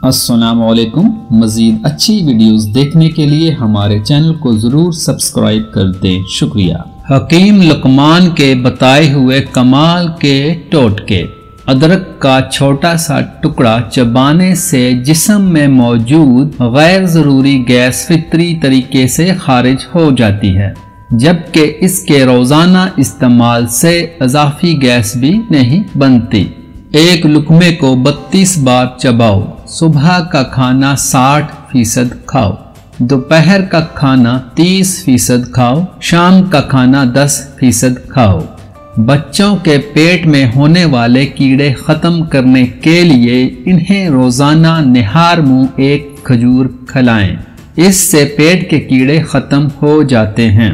अस्सलामुअलैकुम। मज़ीद अच्छी वीडियोस देखने के लिए हमारे चैनल को ज़रूर सब्सक्राइब कर दें। शुक्रिया। हकीम लुकमान के बताए हुए कमाल के टोटके। अदरक का छोटा सा टुकड़ा चबाने से जिस्म में मौजूद गैर ज़रूरी गैस फितरी तरीके से खारिज हो जाती है, जबकि इसके रोज़ाना इस्तेमाल से इजाफी गैस भी नहीं बनती। एक लुकमे को 32 बार चबाओ। सुबह का खाना 60% खाओ, दोपहर का खाना 30% खाओ, शाम का खाना 10% खाओ। बच्चों के पेट में होने वाले कीड़े खत्म करने के लिए इन्हें रोजाना निहार मुंह एक खजूर खिलाएं। इससे पेट के कीड़े खत्म हो जाते हैं।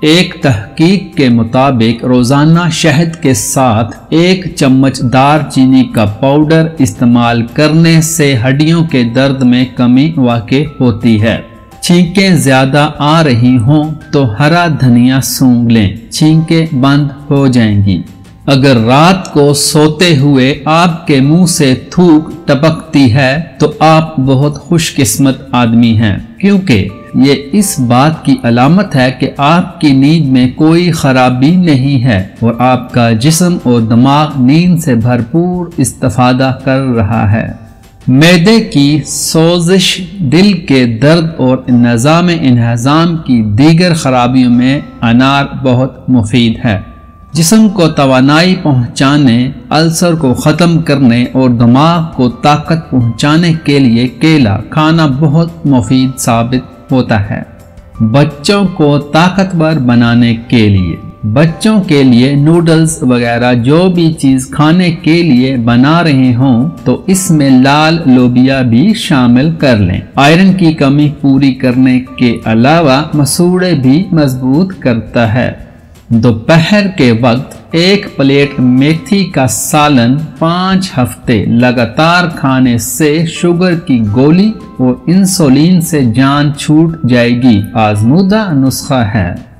एक तहकीक के मुताबिक रोजाना शहद के साथ 1 चम्मच दारचीनी का पाउडर इस्तेमाल करने से हड्डियों के दर्द में कमी वाक़ई होती है। छींकें ज्यादा आ रही हों तो हरा धनिया सूंघ लें, छींकें बंद हो जाएंगी। अगर रात को सोते हुए आपके मुंह से थूक टपकती है तो आप बहुत खुशकिस्मत आदमी हैं, क्योंकि ये इस बात की अलामत है कि आपकी नींद में कोई खराबी नहीं है और आपका जिस्म और दिमाग नींद से भरपूर इस्तिफादा कर रहा है। मैदे की सोजिश, दिल के दर्द और निज़ाम इंहज़ाम की दीगर खराबियों में अनार बहुत मुफीद है। जिस्म को तवानाई पहुँचाने, अल्सर को ख़त्म करने और दिमाग को ताकत पहुँचाने के लिए केला खाना बहुत मुफीद साबित होता है। बच्चों को ताकतवर बनाने के लिए बच्चों के लिए नूडल्स वगैरह जो भी चीज़ खाने के लिए बना रहे हों तो इसमें लाल लोबिया भी शामिल कर लें। आयरन की कमी पूरी करने के अलावा मसूड़े भी मजबूत करता है। दोपहर के वक्त 1 प्लेट मेथी का सालन 5 हफ्ते लगातार खाने से शुगर की गोली और इंसुलिन से जान छूट जाएगी। आजमूदा नुस्खा है।